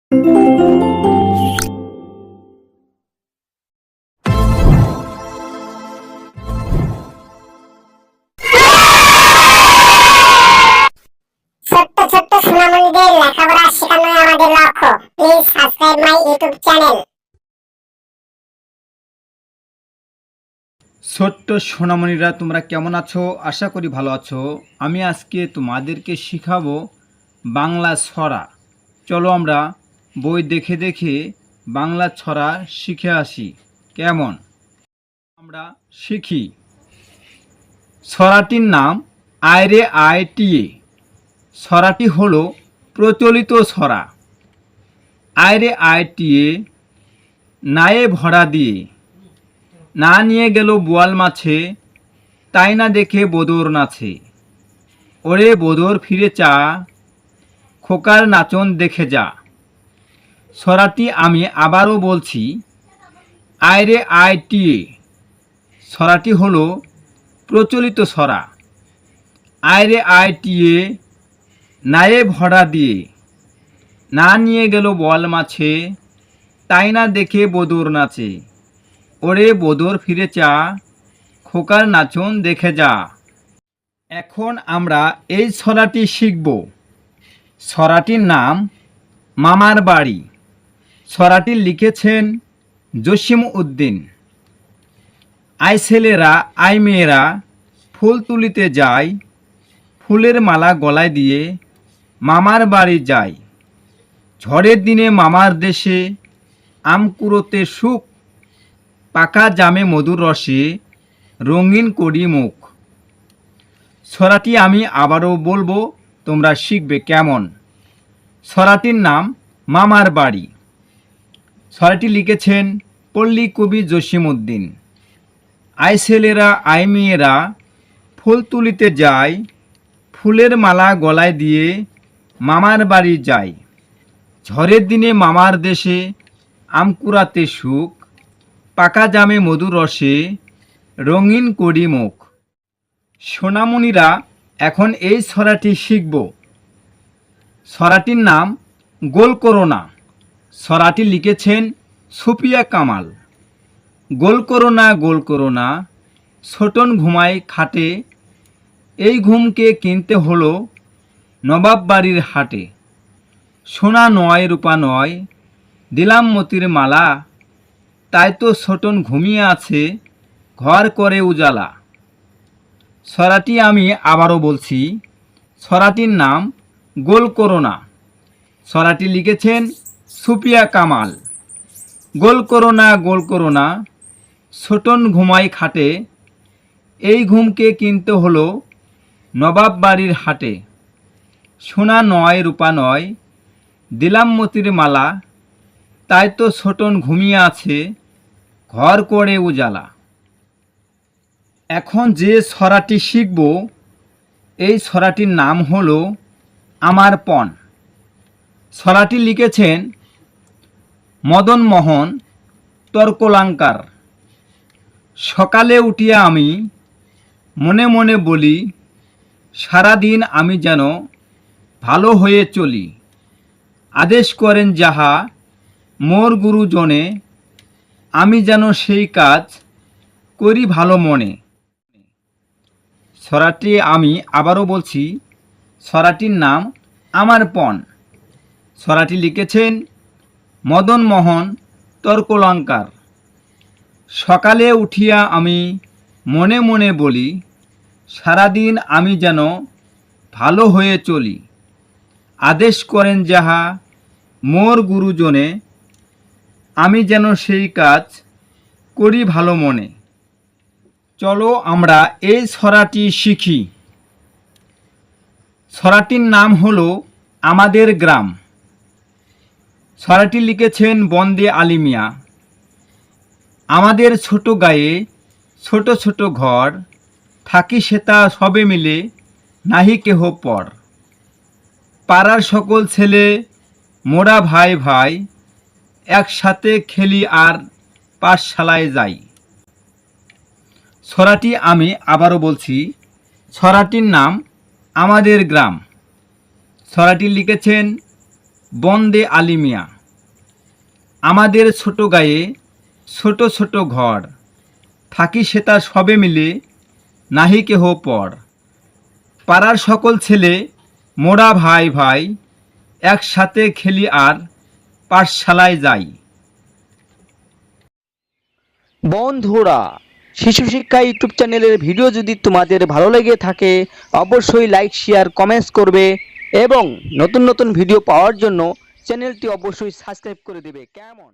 ছোট্ট ছোট্ট সোনামণিদের লেখাপড়া শেখানোই আমাদের লক্ষ্য। Please subscribe my YouTube channel. ছোট্ট সোনামণিরা, তোমরা কেমন আছো? আশা করি ভালো আছো। আমি আজকে তোমাদেরকে শিখাবো বাংলা ছড়া। চলো আমরা বই দেখে দেখে বাংলা ছড়া শিখে আসি। কেমন? আমরা শিখি। ছড়াটির নাম আয়রে আয়টিয়ে। ছড়াটি হলো প্রচলিত ছড়া। আয়রে আয়টিয়ে নায়ে ভরা দিয়ে, না নিয়ে গেল বোয়াল মাছে, তাই না দেখে বদর নাচে। ওরে বদর ফিরে চা, খোকার নাচন দেখে যা। ছড়াটি আমি আবারও বলছি, আয়রে আয়টিয়ে। ছড়াটি হলো প্রচলিত ছড়া। আয়রে আয়টিয়ে নায়ে ভরা দিয়ে, না নিয়ে গেল বোয়াল মাছে, তাই না দেখে বদর নাচে। ওরে বদর ফিরে চা, খোকার নাচন দেখে যা। এখন আমরা এই ছড়াটি শিখব। ছড়াটির নাম মামার বাড়ি। ছড়াটি লিখেছেন জসিম উদ্দিন। আই ছেলেরা আই মেয়েরা ফুল তুলিতে যায়, ফুলের মালা গলায় দিয়ে মামার বাড়ি যায়। ঝড়ের দিনে মামার দেশে আম কুড়োতে সুখ, পাকা জামে মধুর রসে রঙিন করি মুখ। ছড়াটি আমি আবারও বলবো, তোমরা শিখবে কেমন। ছড়াটির নাম মামার বাড়ি। ছড়াটি লিখেছেন পল্লী কবি জসিম উদ্দিন। আই ছেলেরা আই মেয়েরা ফুল তুলিতে যায়, ফুলের মালা গলায় দিয়ে মামার বাড়ি যায়। ঝড়ের দিনে মামার দেশে আম কুড়াতে সুখ, পাকা জামে মধুর রসে রঙিন করি মুখ। সোনামণিরা, এখন এই ছড়াটি শিখব। ছড়াটির নাম গোল করোনা। ছড়াটি লিখেছেন সুফিয়া কামাল। গোল করোনা, ছোটন ঘুমায় খাটে, এই ঘুমকে কিনতে হলো নবাব বাড়ির হাটে। সোনা নয় রূপা নয়, দিলাম মতির মালা, তাই তো ছোটন ঘুমিয়ে আছে, ঘর করে উজালা। ছড়াটি আমি আবারও বলছি, ছড়াটির নাম গোল করোনা। ছড়াটি লিখেছেন সুফিয়া কামাল। গোল করোনা, ছোটন ঘুমাই খাটে, এই ঘুমকে কিনতে হলো নবাব বাড়ির হাটে। সোনা নয় রূপা নয়, দিলাম মতির মালা, তাই তো ছোটন ঘুমিয়ে আছে, ঘর করে উজালা। এখন যে ছড়াটি শিখব, এই ছড়াটির নাম হলো আমার পণ। ছড়াটি লিখেছেন মদন মোহন তর্কলাঙ্কার। সকালে উঠিয়া আমি মনে মনে বলি, সারাদিন আমি যেন ভালো হয়ে চলি। আদেশ করেন যাহা মোর গুরুজনে, আমি যেন সেই কাজ করি ভালো মনে। ছড়াটি আমি আবারও বলছি, ছড়াটির নাম আমার পণ। ছড়াটি লিখেছেন মদন মোহন তর্কলঙ্কার। সকালে উঠিয়া আমি মনে মনে বলি, সারাদিন আমি যেন ভালো হয়ে চলি। আদেশ করেন যাহা মোর গুরুজনে, আমি যেন সেই কাজ করি ভালো মনে। চলো আমরা এই ছড়াটি শিখি। ছড়াটির নাম হলো আমাদের গ্রাম। ছড়াটি লিখেছেন বন্দে আলিমিয়া। আমাদের ছোট গায়ে ছোট ছোট ঘর, থাকি সেতা সবে মিলে নাহি কেহ পর। পাড়ার সকল ছেলে মোরা ভাই ভাই, একসাথে খেলি আর পাঠশালায় যাই। ছড়াটি আমি আবারও বলছি, ছড়াটির নাম আমাদের গ্রাম। ছড়াটি লিখেছেন বন্দে আলিমিয়া। আমাদের ছোট গায়ে ছোট ছোট ঘর, থাকি সেতা সবে মিলে নাহি কেহ পর। পাড়ার সকল ছেলে মোরা ভাই ভাই, একসাথে খেলি আর পাঠশালায় যাই। বন্ধুরা, শিশু শিক্ষা ইউটিউব চ্যানেলের ভিডিও যদি তোমাদের ভালো লেগে থাকে অবশ্যই লাইক শেয়ার কমেন্টস করবে এবং নতুন নতুন ভিডিও পাওয়ার জন্য চ্যানেলটি অবশ্যই সাবস্ক্রাইব করে দেবে। কেমন?